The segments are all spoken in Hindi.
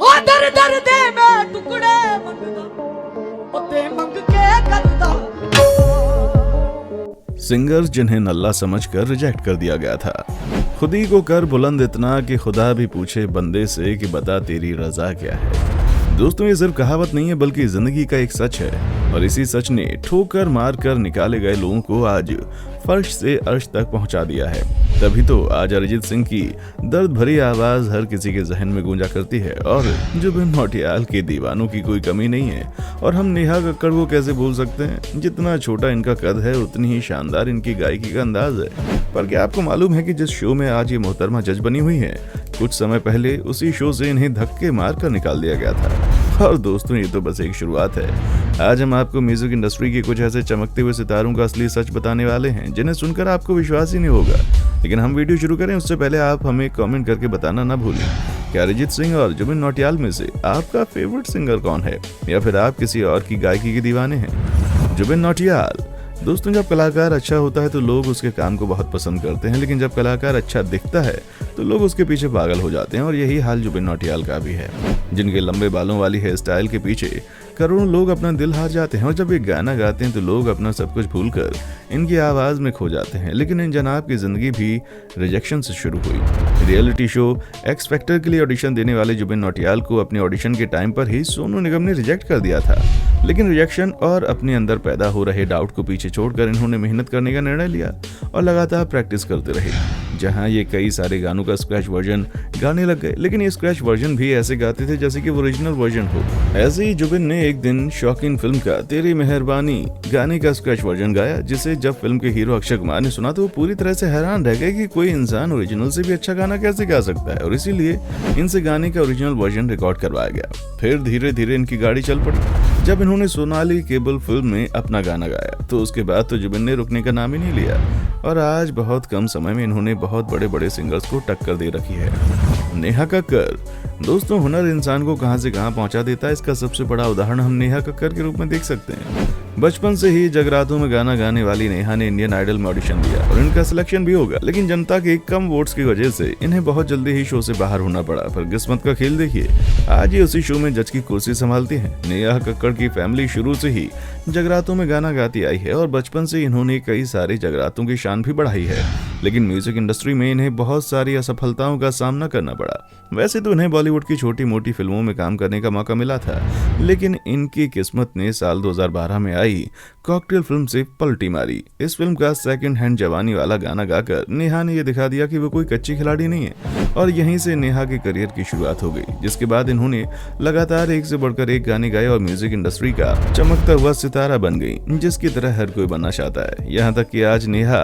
ओ दर दर दे मैं टुकड़े मंगदा ओ ते मंग के करदा। सिंगर्स जिन्हें नल्ला समझकर रिजेक्ट कर दिया गया था, खुद ही को कर बुलंद इतना कि खुदा भी पूछे बंदे से कि बता तेरी रजा क्या है। दोस्तों, ये सिर्फ कहावत नहीं है बल्कि जिंदगी का एक सच है, और इसी सच ने ठोकर मार कर निकाले गए लोगों को आज फर्श से अर्श तक पहुंचा दिया है। तभी तो आज अरिजीत सिंह की दर्द भरी आवाज हर किसी के जहन में गूंजा करती है, और जुबिन नौटियाल के दीवानों की कोई कमी नहीं है। और हम नेहा कक्कड़ को कैसे भूल सकते हैं? जितना छोटा इनका कद है उतनी ही शानदार इनकी गायकी का अंदाज है। पर क्या आपको मालूम है कि जिस शो में आज ये मोहतरमा जज बनी हुई है, कुछ समय पहले उसी शो से इन्हें धक्के मार कर निकाल दिया गया था। और दोस्तों, ये तो बस एक शुरुआत है। आज हम आपको म्यूजिक इंडस्ट्री के कुछ ऐसे चमकते हुए सितारों का असली सच बताने वाले हैं जिन्हें सुनकर आपको विश्वास ही नहीं होगा। लेकिन हम वीडियो शुरू करें उससे पहले आप हमें कमेंट करके बताना ना भूलें कि अरिजीत सिंह और जुबिन नौटियाल में से आपका फेवरेट सिंगर कौन है, या फिर आप किसी और की गायकी के दीवाने हैं। जुबिन नौटियाल। दोस्तों, जब कलाकार अच्छा होता है तो लोग उसके काम को बहुत पसंद करते हैं, लेकिन जब कलाकार अच्छा दिखता है तो लोग उसके पीछे पागल हो जाते हैं। और यही हाल जुबिन नौटियाल का भी है, जिनके लंबे बालों वाली हेयर स्टाइल के पीछे करोड़ों लोग अपना दिल हार जाते हैं। और जब ये गाना गाते हैं तो लोग अपना सब कुछ भूलकर इनकी आवाज में खो जाते हैं। लेकिन इन जनाब की जिंदगी भी रिजेक्शन से शुरू हुई। रियलिटी शो एक्स फैक्टर के लिए ऑडिशन देने वाले जुबिन नौटियाल को अपने ऑडिशन के टाइम पर ही सोनू निगम ने रिजेक्ट कर दिया था। लेकिन रिजेक्शन और अपने अंदर पैदा हो रहे डाउट को पीछे छोड़कर इन्होंने मेहनत करने का निर्णय लिया और लगातार प्रैक्टिस करते रहे। जहां ये कई सारे गानों का स्क्रैच वर्जन गाने लग गए, लेकिन ये स्क्रैच वर्जन भी ऐसे गाते थे जैसे कि वो ओरिजिनल वर्जन हो। ऐसे ही जुबिन ने एक दिन शौकीन फिल्म का तेरी मेहरबानी गाने का स्क्रैच वर्जन गाया, जिसे जब फिल्म के हीरो अक्षय कुमार ने सुना तो वो पूरी तरह से हैरान रह गए कि कोई इंसान ओरिजिनल से भी अच्छा गाना कैसे गा सकता है। और इसीलिए इनसे गाने का ओरिजिनल वर्जन रिकॉर्ड करवाया गया। फिर धीरे धीरे इनकी गाड़ी चल पड़ी जब इन्होंने सोनाली केबल फिल्म में अपना गाना गाया, तो उसके बाद तो जुबिन ने रुकने का नाम ही नहीं लिया। और आज बहुत कम समय में इन्होंने बहुत बड़े बड़े सिंगर्स को टक्कर दे रखी है। नेहा कक्कड़। दोस्तों, हुनर इंसान को कहां से कहां पहुंचा देता है, इसका सबसे बड़ा उदाहरण हम नेहा कक्कड़ के रूप में देख सकते हैं। बचपन से ही जगरातों में गाना गाने वाली नेहा ने इंडियन आइडल में ऑडिशन दिया और इनका सिलेक्शन भी होगा, लेकिन जनता के कम वोट्स की वजह से इन्हें बहुत जल्दी ही शो से बाहर होना पड़ा। पर किस्मत का खेल देखिए, आज ये उसी शो में जज की कुर्सी संभालती हैं। नेहा कक्कड़ की फैमिली शुरू से ही जगरातों में गाना गाती आई है और बचपन से इन्होंने कई सारे जगरातों की शान भी बढ़ाई है। लेकिन म्यूजिक इंडस्ट्री में इन्हें बहुत सारी असफलताओं का सामना करना पड़ा। वैसे तो इन्हें बॉलीवुड की छोटी मोटी फिल्मों में काम करने का मौका मिला था, लेकिन इनकी किस्मत ने साल 2012 में आई कॉकटेल फिल्म से पलटी मारी। इस फिल्म का सेकंड हैंड जवानी वाला गाना गाकर नेहा ने यह दिखा दिया कि वो कोई कच्ची खिलाड़ी नहीं है, और यहीं से नेहा के करियर की शुरुआत हो गई, जिसके बाद इन्होंने लगातार एक से बढ़कर एक गाने गाए और म्यूजिक इंडस्ट्री का चमकता हुआ सितारा बन गई, जिसकी तरह हर कोई बनना चाहता है। यहाँ तक कि आज नेहा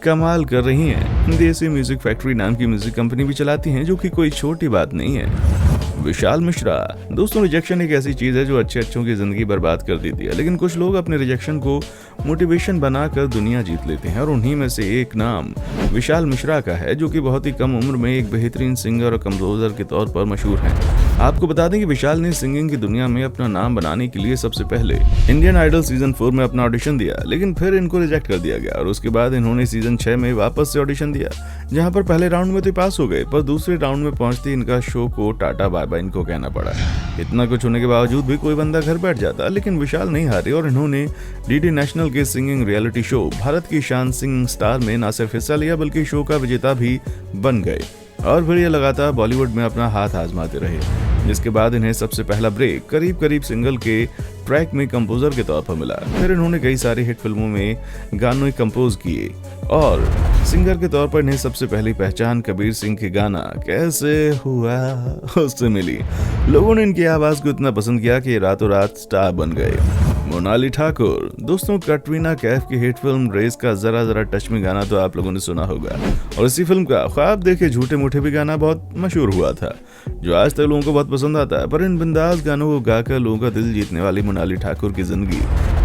कमाल कर रही हैं। देसी म्यूजिक फैक्ट्री नाम की म्यूजिक कंपनी भी चलाती हैं, जो कि कोई छोटी बात नहीं है। विशाल मिश्रा। दोस्तों, रिजेक्शन एक ऐसी चीज है जो अच्छों की जिंदगी बर्बाद कर देती है, लेकिन कुछ लोग अपने रिजेक्शन को मोटिवेशन बनाकर दुनिया जीत लेते हैं, और उन्हीं में से एक नाम विशाल मिश्रा का है, जो कि बहुत ही कम उम्र में एक बेहतरीन सिंगर और कंपोजर के तौर पर मशहूर हैं। आपको बता दें कि विशाल ने सिंगिंग की दुनिया में अपना नाम बनाने के लिए सबसे पहले इंडियन आइडल सीजन 4 में अपना ऑडिशन दिया, लेकिन फिर इनको रिजेक्ट कर दिया गया और उसके बाद इन्होंने सीजन 6 में वापस से ऑडिशन दिया, जहां पर पहले राउंड में तो पास हो गए, पर दूसरे राउंड में पहुंचते इनका शो को टाटा बाय बाय इनको कहना पड़ा। इतना कुछ होने के बावजूद भी कोई बंदा घर बैठ जाता, लेकिन विशाल नहीं हारे और इन्होंने डीडी नेशनल के सिंगिंग रियलिटी शो भारत की शान सिंगिंग स्टार में न सिर्फ हिस्सा लिया बल्कि शो का विजेता भी बन गए। और फिर ये लगातार बॉलीवुड में अपना हाथ आजमाते रहे, जिसके बाद इन्हें सबसे पहला ब्रेक करीब सिंगल के ट्रैक में कंपोजर के तौर पर मिला। फिर इन्होंने कई सारी हिट फिल्मों में गाने कंपोज किए और सिंगर के तौर पर इन्हें सबसे पहली पहचान कबीर सिंह के गाना कैसे हुआ उससे मिली। लोगों ने इनकी आवाज को इतना पसंद किया कि रातों रात स्टार बन गए। मोनाली ठाकुर। दोस्तों, कटरीना कैफ की हिट फिल्म रेस का जरा जरा टच में गाना तो आप लोगों ने सुना होगा, और इसी फिल्म का ख्वाब देखे झूठे मूठे भी गाना बहुत मशहूर हुआ था, जो आज तक लोगों को बहुत पसंद आता है। पर इन बिंदास गानों को गाकर लोगों का दिल जीतने वाली मोनाली ठाकुर की जिंदगी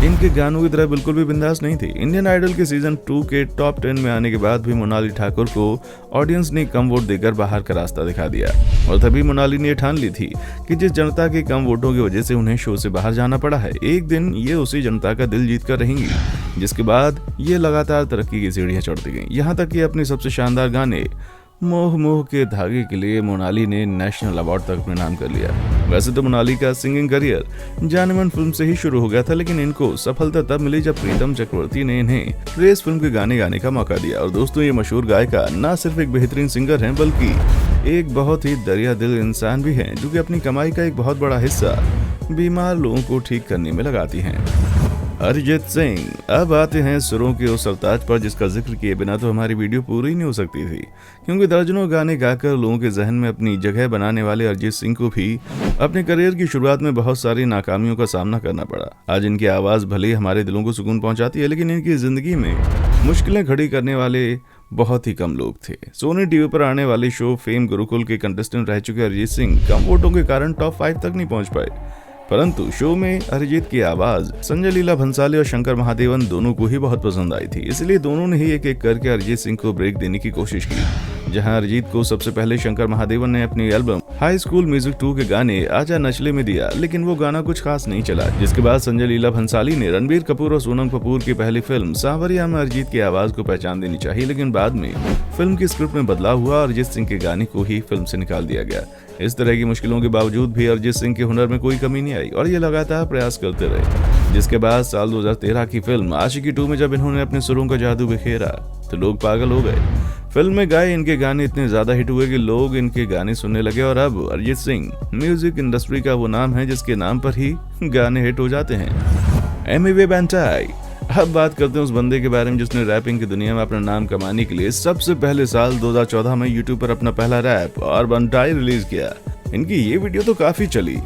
इनके गानों की तरह बिल्कुल भी बिंदास नहीं थी। इंडियन आइडल के सीजन 2 के टॉप 10 में आने के बाद भी मोनाली ठाकुर को ऑडियंस ने कम वोट देकर बाहर का रास्ता दिखा दिया, और तभी मोनाली ने ठान ली थी कि जिस जनता के कम वोटों की वजह से उन्हें शो से बाहर जाना पड़ा है, एक दिन ये उसी जनता का दिल जीत कर रहेंगी। जिसके बाद ये लगातार तरक्की की सीढ़ियां चढ़ती गईं, यहाँ तक कि अपने सबसे शानदार गाने मोह मोह के धागे के लिए मोनाली ने नेशनल अवार्ड तक अपने नाम कर लिया। वैसे तो मोनाली का सिंगिंग करियर जानेमन फिल्म से ही शुरू हो गया था, लेकिन इनको सफलता तब मिली जब प्रीतम चक्रवर्ती ने इन्हें रेस फिल्म के गाने गाने का मौका दिया। और दोस्तों, ये मशहूर गायिका न सिर्फ एक बेहतरीन सिंगर हैं, बल्कि एक बहुत ही दरिया दिल इंसान भी हैं, जो कि अपनी कमाई का एक बहुत बड़ा हिस्सा बीमार लोगों को ठीक करने में लगाती हैं। अरिजीत सिंह। अब आते हैं सुरों के उस सरताज पर जिसका जिक्र किए बिना तो हमारी वीडियो पूरी नहीं हो सकती थी, क्योंकि दर्जनों गाने गाकर लोगों के जहन में अपनी जगह बनाने वाले अरिजीत सिंह को भी अपने करियर की शुरुआत में बहुत सारी नाकामियों का सामना करना पड़ा। आज इनकी आवाज़ भले ही हमारे दिलों को सुकून पहुंचाती है, लेकिन इनकी जिंदगी में मुश्किलें खड़ी करने वाले बहुत ही कम लोग थे। सोनी टीवी पर आने वाले शो फेम गुरुकुल के कंटेस्टेंट रह चुके अरिजीत सिंह कम वोटों के कारण टॉप 5 तक नहीं पहुंच पाए, परंतु शो में अरिजीत की आवाज संजय लीला भंसाली और शंकर महादेवन दोनों को ही बहुत पसंद आई थी। इसलिए दोनों ने ही एक एक करके अरिजीत सिंह को ब्रेक देने की कोशिश की। जहां अरिजीत को सबसे पहले शंकर महादेवन ने अपनी एल्बम हाई स्कूल म्यूजिक 2 के गाने आजा नचले में दिया, लेकिन वो गाना कुछ खास नहीं चला। जिसके बाद संजय लीला भंसाली ने रणबीर कपूर और सोनम कपूर की पहली फिल्म सांवरिया में अरिजीत की आवाज को पहचान देनी चाहिए, लेकिन बाद में फिल्म की स्क्रिप्ट में बदलाव हुआ और अरिजीत सिंह के गाने को ही फिल्म से निकाल दिया गया। इस तरह की मुश्किलों के बावजूद भी अरिजीत सिंह के हुनर में कोई कमी नहीं आई और ये लगातार प्रयास करते रहे। जिसके बाद साल 2013 की फिल्म आशिकी 2 में जब इन्होंने अपने सुरों का जादू बिखेरा तो लोग पागल हो गए। फिल्म में गाए इनके गाने इतने ज्यादा हिट हुए कि लोग इनके गाने सुनने लगे और अब अरिजीत सिंह म्यूजिक इंडस्ट्री का वो नाम है जिसके नाम पर ही गाने हिट हो जाते हैं। एमिवे बैंटाई। अब बात करते हैं उस बंदे के बारे में जिसने रैपिंग की दुनिया में अपना नाम कमाने के लिए सबसे पहले साल 2014 में यूट्यूब पर अपना पहला रैप और बैंटाई रिलीज किया। इनकी ये वीडियो तो काफी चली,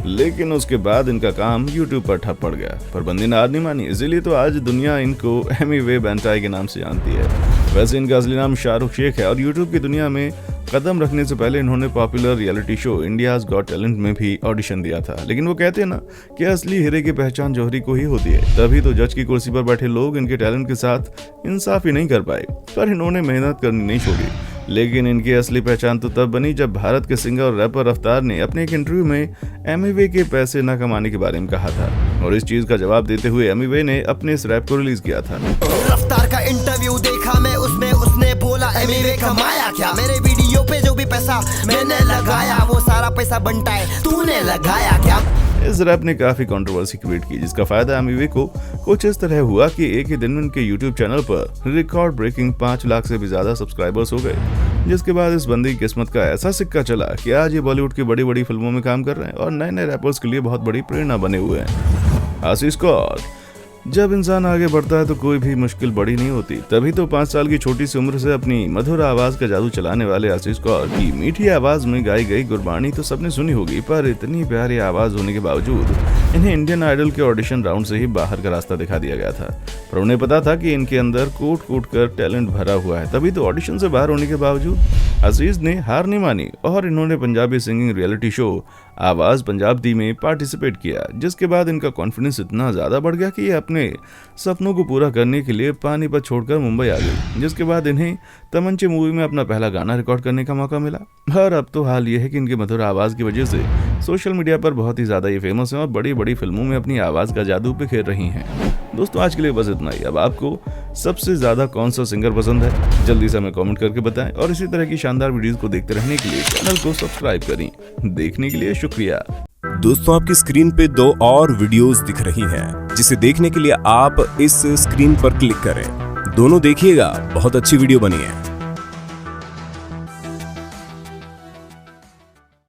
लेकिन उसके बाद इनका काम यूट्यूब पर ठप पड़ गया, पर बंदे ने हार नहीं मानी, इसीलिए तो आज दुनिया इनको एमिवे बैंटाई के नाम से जानती है। वैसे इनका असली नाम शाहरुख शेख है और यूट्यूब की दुनिया में कदम रखने से पहले इन्होंने popular reality show India's got talent में भी ऑडिशन दिया था। लेकिन वो कहते हैं ना कि असली हीरे की पहचान जौहरी को ही होती है, तभी तो जज की कुर्सी पर बैठे लोग इनके टैलेंट के साथ इंसाफ ही नहीं कर पाए, पर इन्होंने मेहनत करनी नहीं छोड़ी। लेकिन इनकी असली पहचान तो तब बनी जब भारत के सिंगर और रैपर रफ्तार ने अपने एक इंटरव्यू में एमिवे के पैसे न कमाने के बारे में कहा था, और इस चीज का जवाब देते हुए एमिवे ने अपने इस रैप को रिलीज किया था। रफ्तार का इंटरव्यू देखा मैं, उसमें उसने बोला एमिवे कमाया क्या, मेरे वीडियो पे जो भी पैसा मैंने लगाया वो सारा पैसा बनता है तूने लगाया क्या। इस रैप ने काफी कंट्रोवर्सी क्रिएट की, जिसका फायदा एमिवे को कुछ इस तरह हुआ कि एक ही दिन में उनके यूट्यूब चैनल पर रिकॉर्ड ब्रेकिंग 5 लाख से भी ज्यादा सब्सक्राइबर्स हो गए। जिसके बाद इस बंदे की किस्मत का ऐसा सिक्का चला कि आज ये बॉलीवुड की बड़ी बड़ी फिल्मों में काम कर रहे हैं और नए नए रैपर्स के लिए बहुत बड़ी प्रेरणा बने हुए हैं। आशीष कौर। जब इंसान आगे बढ़ता है तो कोई भी मुश्किल बड़ी नहीं होती, तभी तो 5 साल की छोटी सी उम्र से अपनी मधुर आवाज का जादू चलाने वाले आशीष कौर की मीठी आवाज में गाई गई गुरबानी तो सबने सुनी होगी, पर इतनी प्यारी आवाज होने के बावजूद इन्हें इंडियन आइडल के ऑडिशन राउंड से ही बाहर का रास्ता दिखा दिया गया था। पर उन्हें पता था कि इनके अंदर कूट कूट कर टैलेंट भरा हुआ है, तभी तो ऑडिशन से बाहर होने के बावजूद अजीज ने हार नहीं मानी और इन्होंने पंजाबी सिंगिंग रियलिटी शो आवाज पंजाब दी में पार्टिसिपेट किया। जिसके बाद इनका कॉन्फिडेंस इतना ज्यादा बढ़ गया कि ये अपने सपनों को पूरा करने के लिए पानीपत छोड़कर मुंबई आ गई। जिसके बाद इन्हें तमंचे मूवी में अपना पहला गाना रिकॉर्ड करने का मौका मिला। और अब तो हाल ये है कि इनकी मधुर आवाज की वजह से सोशल मीडिया पर बहुत ही ज्यादा ये फेमस है और बड़ी बड़ी फिल्मों में अपनी आवाज का जादू बिखेर रही हैं। दोस्तों, आज के लिए बस इतना ही। अब आपको सबसे ज्यादा कौन सा सिंगर पसंद है, जल्दी से हमें कमेंट करके बताएं और इसी तरह की शानदार वीडियोस को देखते रहने के लिए चैनल को सब्सक्राइब करें। देखने के लिए शुक्रिया। दोस्तों, आपकी स्क्रीन पे 2 और वीडियोस दिख रही हैं, जिसे देखने के लिए आप इस स्क्रीन पर क्लिक करें। दोनों देखिएगा, बहुत अच्छी वीडियो बनी है।